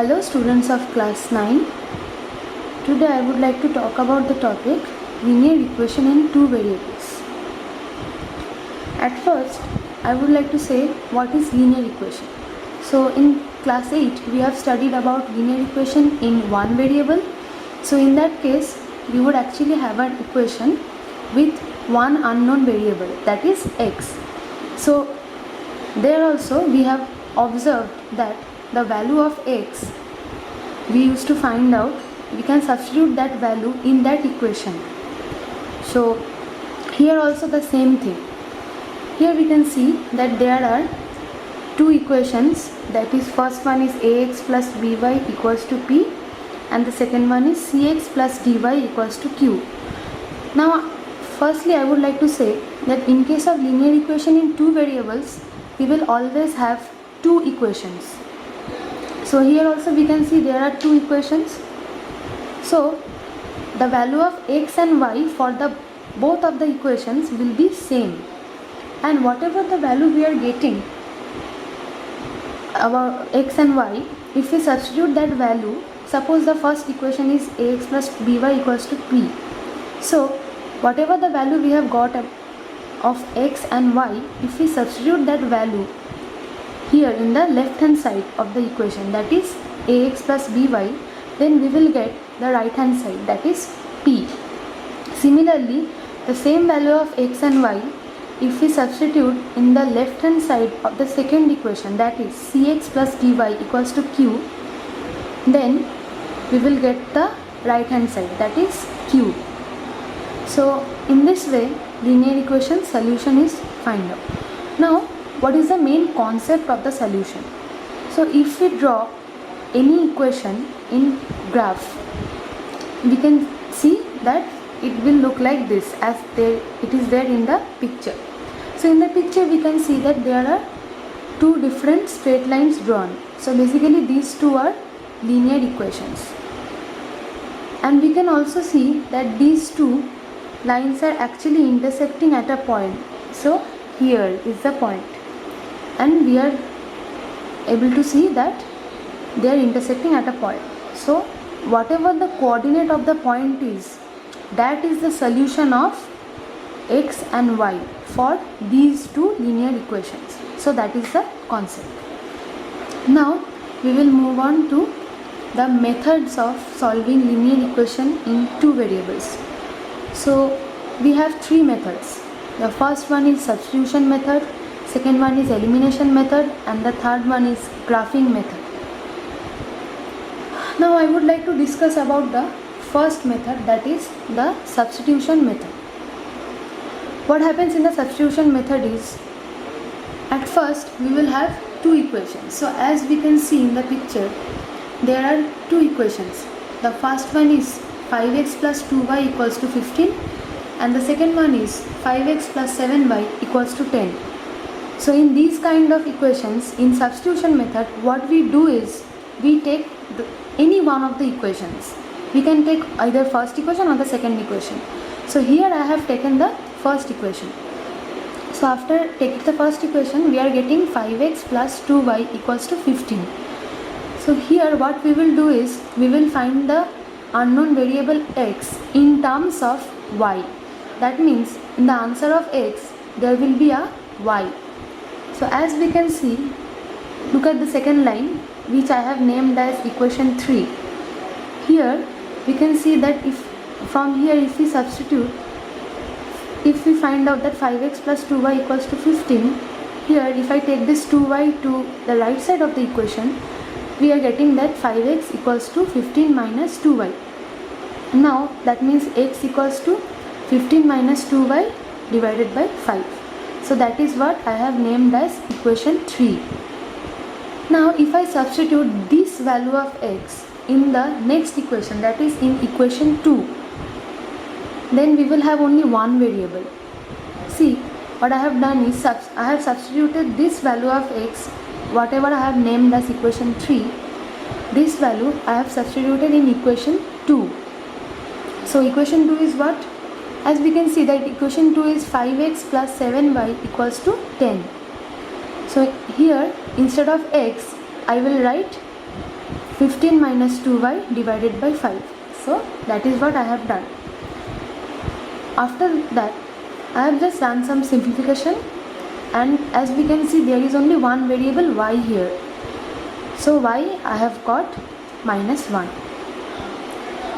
Hello students of class 9. Today I would like to talk about the topic linear equation in two variables. At first I would like to say what is linear equation. So in class 8 we have studied about linear equation in one variable. So in that case we would actually have an equation with one unknown variable, that is x. So there also we have observed that the value of x we used to find out, we can substitute that value in that equation. So here also the same thing. Here we can see that there are two equations, that is first one is ax plus by equals to p and the second one is cx plus dy equals to q. Now firstly I would like to say that in case of linear equation in two variables we will always have two equations. So here also we can see there are two equations. So the value of x and y for the both of the equations will be same, and whatever the value we are getting about x and y, if we substitute that value, suppose the first equation is ax plus by equals to p. So whatever the value we have got of x and y, if we substitute that value here in the left hand side of the equation, that is ax plus by, then we will get the right hand side, that is p. Similarly, the same value of x and y, if we substitute in the left hand side of the second equation, that is cx plus dy equals to q, then we will get the right hand side, that is q. So in this way linear equation solution is found out. Now what is the main concept of the solution? So if we draw any equation in graph, we can see that it will look like this, as it is there in the picture. So in the picture we can see that there are two different straight lines drawn. So basically these two are linear equations, and we can also see that these two lines are actually intersecting at a point. So here is the point, and we are able to see that they are intersecting at a point. So whatever the coordinate of the point is, that is the solution of x and y for these two linear equations. So that is the concept. Now we will move on to the methods of solving linear equation in two variables. So we have three methods. The first one is substitution method, second one is elimination method, and the third one is graphing method. Now I would like to discuss about the first method, that is the substitution method. What happens in the substitution method is, at first we will have two equations. So as we can see in the picture, there are two equations. The first one is 5x plus 2y equals to 15, and the second one is 5x plus 7y equals to 10. So in these kind of equations, in substitution method, what we do is we take any one of the equations. We can take either first equation or the second equation. So here I have taken the first equation. So after taking the first equation, we are getting 5x plus 2y equals to 15. So here what we will do is we will find the unknown variable x in terms of y. That means in the answer of x there will be a y. So as we can see, look at the second line, which I have named as equation 3. Here we can see that if from here if we substitute, if we find out that 5x plus 2y equals to 15, here if I take this 2y to the right side of the equation, we are getting that 5x equals to 15 minus 2y. Now that means x equals to 15 minus 2y divided by 5. So that is what I have named as equation 3. Now if I substitute this value of x in the next equation, that is in equation 2, then we will have only one variable. See, what I have done is I have substituted this value of x, whatever I have named as equation 3, this value I have substituted in equation 2. So equation 2 is what? As we can see that equation 2 is 5x plus 7y equals to 10. So here instead of x I will write 15 minus 2y divided by 5. So that is what I have done. After that, I have just done some simplification, and as we can see, there is only one variable y here. So y I have got minus 1.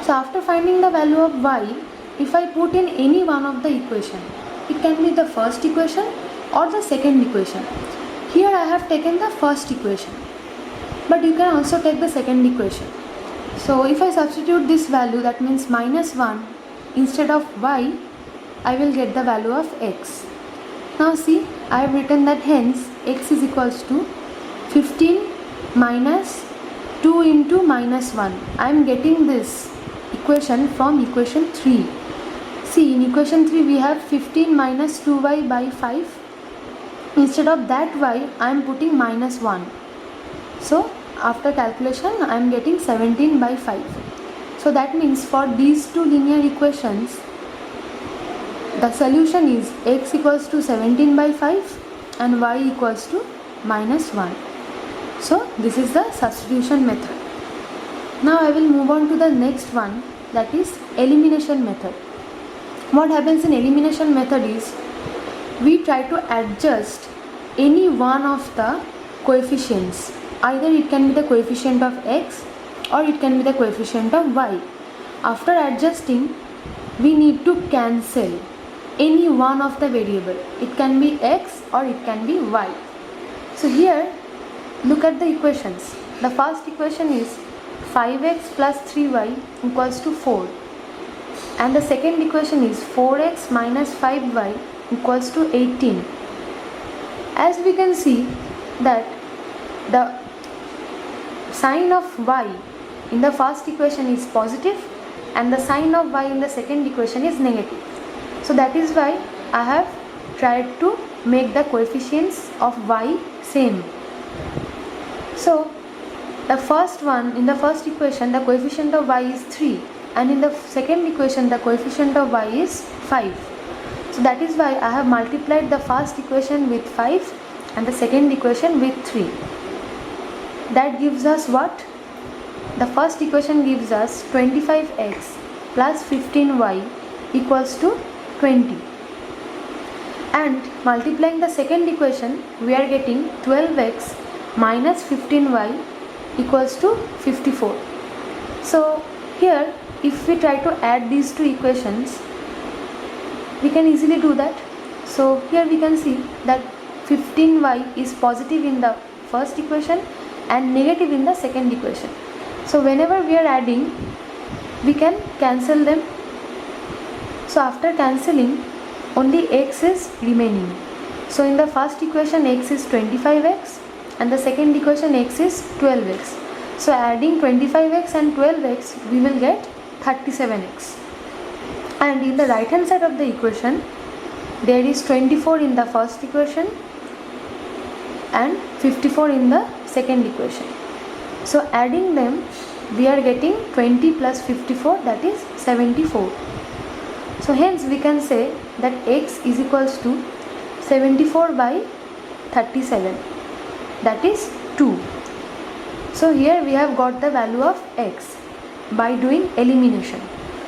So after finding the value of y, if I put in any one of the equation, it can be the first equation or the second equation. Here I have taken the first equation, but you can also take the second equation. So if I substitute this value, that means minus 1 instead of y, I will get the value of x. Now see, I have written that hence x is equals to 15 minus 2 into minus 1. I am getting this equation from equation 3. See, in equation 3 we have 15 minus 2y by 5. Instead of that y, I am putting minus 1. So after calculation, I am getting 17 by 5. So that means for these two linear equations, the solution is x equals to 17 by 5 and y equals to minus 1. So this is the substitution method. Now I will move on to the next one, that is elimination method. What happens in elimination method is we try to adjust any one of the coefficients. Either it can be the coefficient of x or it can be the coefficient of y. After adjusting, we need to cancel any one of the variable. It can be x or it can be y. So here, look at the equations. The first equation is 5x plus 3y equals to 4. And the second equation is 4x minus 5y equals to 18. As we can see that the sign of y in the first equation is positive and the sign of y in the second equation is negative. So that is why I have tried to make the coefficients of y same. So the first one, in the first equation the coefficient of y is 3, and in the second equation the coefficient of y is 5. So that is why I have multiplied the first equation with 5 and the second equation with 3. That gives us what? The first equation gives us 25x plus 15y equals to 20. And multiplying the second equation, we are getting 12x minus 15y equals to 54. So here, if we try to add these two equations, we can easily do that. So here we can see that 15y is positive in the first equation and negative in the second equation. So whenever we are adding, we can cancel them. So after cancelling, only x is remaining. So in the first equation x is 25x and the second equation x is 12x. So adding 25x and 12x, we will get 37x. And in the right hand side of the equation, there is 24 in the first equation and 54 in the second equation. So adding them, we are getting 20 plus 54, that is 74. So hence we can say that x is equals to 74 by 37, that is 2. So here we have got the value of x by doing elimination.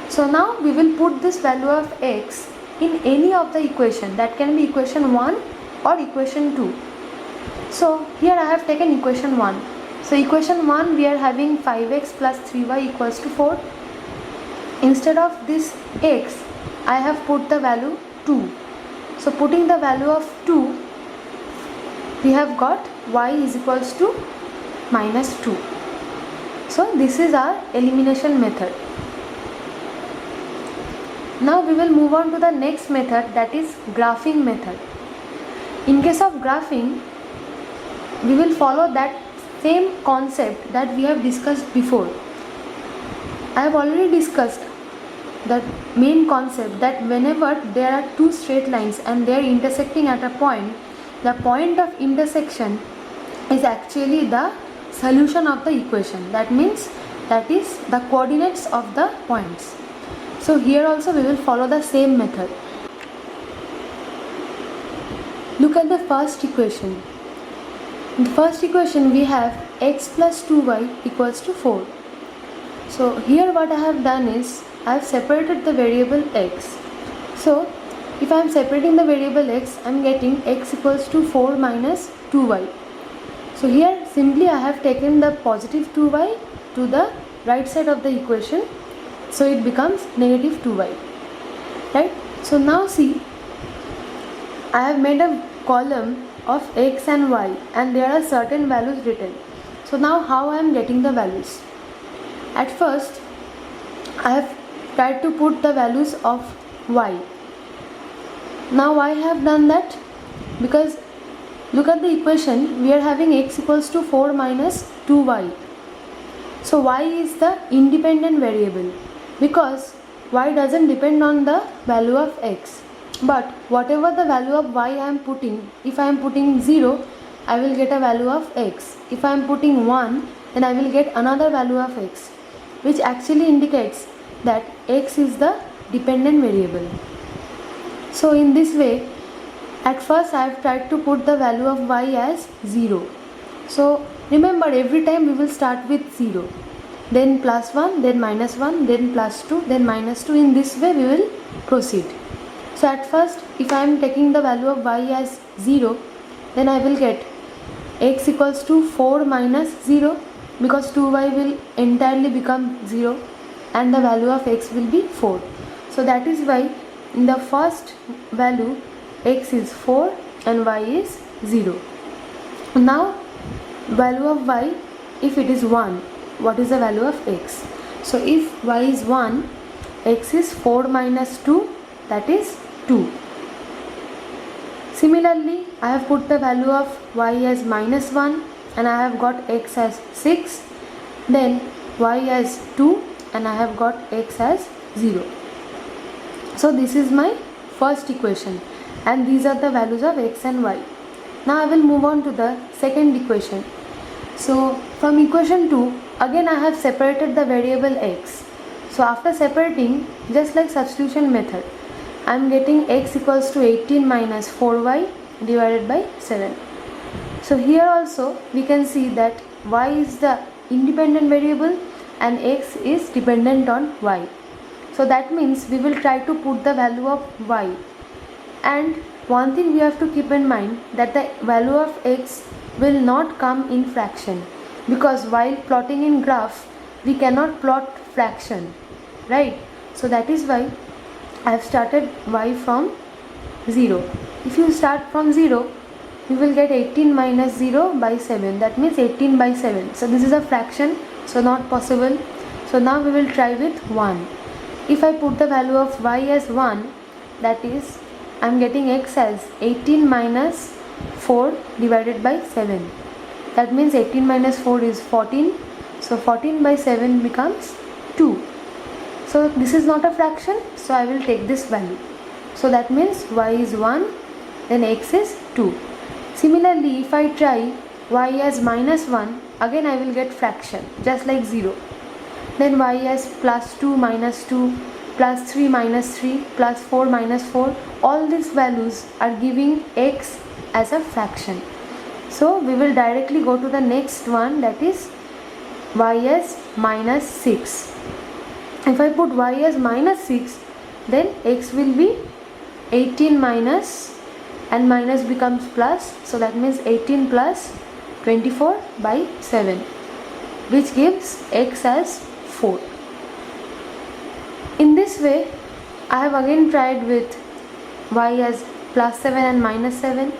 So now we will put this value of x in any of the equation, that can be equation 1 or equation 2. So here I have taken equation 1. So equation 1 we are having 5x plus 3y equals to 4. Instead of this x, I have put the value 2. So putting the value of 2, we have got y is equals to minus 2. So this is our elimination method. Now we will move on to the next method, that is graphing method. In case of graphing, we will follow that same concept that we have discussed before. I have already discussed the main concept that whenever there are two straight lines and they are intersecting at a point, the point of intersection is actually the solution of the equation. That means that is the coordinates of the points. So here also we will follow the same method. Look at the first equation. In the first equation we have x plus 2y equals to 4. So here what I have done is I have separated the variable x. So if I am separating the variable x, I am getting x equals to 4 minus 2y. So here simply I have taken the positive 2y to the right side of the equation. So it becomes negative 2y. Right? So now see, I have made a column of x and y and there are certain values written. So now how I am getting the values? At first I have tried to put the values of y. Now why I have done that? Because look at the equation, we are having x equals to 4 minus 2y. So y is the independent variable because y doesn't depend on the value of x. But whatever the value of y I am putting, if I am putting 0, I will get a value of x. If I am putting 1, then I will get another value of x, which actually indicates that x is the dependent variable. So in this way, at first I have tried to put the value of y as 0. So remember, every time we will start with 0, then plus 1, then minus 1, then plus 2, then minus 2. In this way we will proceed. So at first, if I am taking the value of y as 0, then I will get x equals to 4 minus 0 because 2y will entirely become 0 and the value of x will be 4. So that is why in the first value x is 4 and y is 0. Now value of y, if it is 1, what is the value of x? So if y is 1, x is 4 minus 2, that is 2. Similarly, I have put the value of y as minus 1 and I have got x as 6, then y as 2 and I have got x as 0. So this is my first equation and these are the values of x and y. Now I will move on to the second equation. So from equation 2, again I have separated the variable x. So after separating, just like substitution method, I am getting x equals to 18 minus 4y divided by 7. So here also we can see that y is the independent variable and x is dependent on y. So that means we will try to put the value of y. And one thing we have to keep in mind, that the value of x will not come in fraction, because while plotting in graph we cannot plot fraction, right? So that is why I have started y from 0. If you start from 0, you will get 18 minus 0 by 7. That means 18 by 7. So this is a fraction, so not possible. So now we will try with 1. If I put the value of y as 1, that is, I am getting x as 18 minus 4 divided by 7. That means 18 minus 4 is 14. So 14 by 7 becomes 2. So this is not a fraction, so I will take this value. So that means y is 1, then x is 2. Similarly, if I try y as minus 1, again I will get fraction, just like 0. Then y as plus 2 minus 2, plus 3 minus 3, plus 4 minus 4. All these values are giving x as a fraction. So we will directly go to the next one, that is y as minus 6. If I put y as minus 6, then x will be 18 minus, and minus becomes plus, so that means 18 plus 24 by 7, which gives x as 4. In this way, I have again tried with y as plus 7 and minus 7.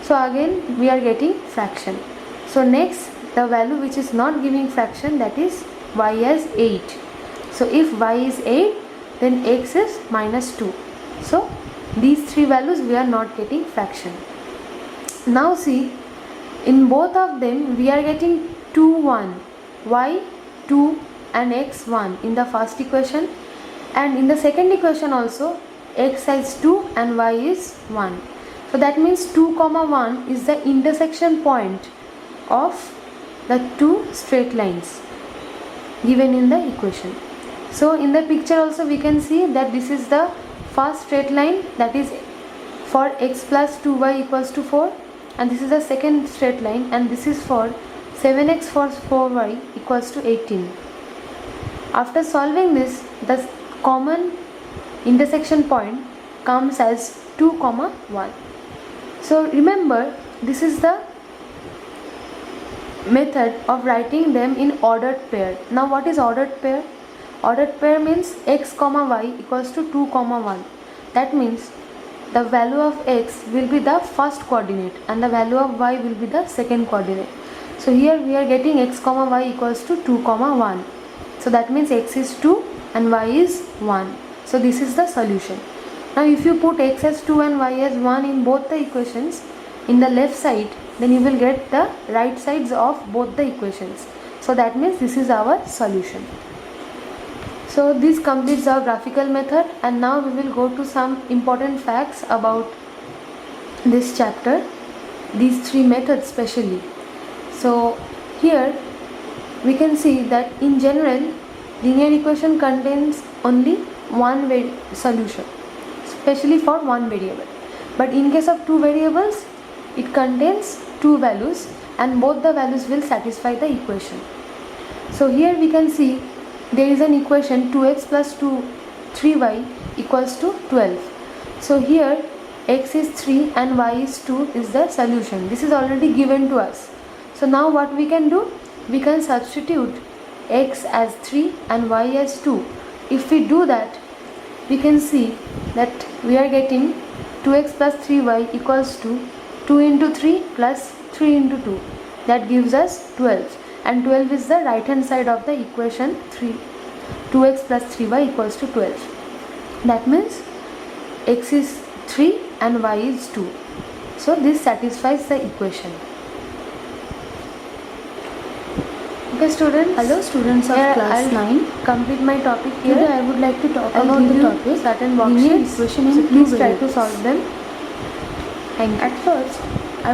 So again we are getting fraction. So next, the value which is not giving fraction, that is y as 8. So if y is 8, then x is minus 2. So these three values we are not getting fraction. Now see, in both of them we are getting 2 1, y 2 and x 1 in the first equation, and in the second equation also x is 2 and y is 1. So that means 2 comma 1 is the intersection point of the two straight lines given in the equation. So in the picture also we can see that this is the first straight line, that is for x plus 2y equals to 4, and this is the second straight line, and this is for 7x for 4y equals to 18. After solving this, the common intersection point comes as 2, 1. So remember, this is the method of writing them in ordered pair. Now what is ordered pair? Ordered pair means x, y equals to 2, 1. That means the value of x will be the first coordinate and the value of y will be the second coordinate. So here we are getting x, y equals to 2, 1. So that means x is 2 and y is 1. So this is the solution. Now if you put x as 2 and y as 1 in both the equations in the left side, then you will get the right sides of both the equations. So that means this is our solution. So this completes our graphical method, and now we will go to some important facts about this chapter, these three methods specially. So here we can see that in general linear equation contains only one solution, especially for one variable. But in case of two variables, it contains two values and both the values will satisfy the equation. So here we can see there is an equation 2x plus 3y equals to 12. So here x is 3 and y is 2 is the solution. This is already given to us. So now what we can do? We can substitute x as 3 and y as 2. If we do that, we can see that we are getting 2x plus 3y equals to 2 into 3 plus 3 into 2. That gives us 12. And 12 is the right hand side of the equation 2x plus 3y equals to 12. That means x is 3 and y is 2. So this satisfies the equation. Okay students. Hello students of class 9. Complete my topic here. Today I would like to talk about the topic certain worksheets. So please try to solve them. And at first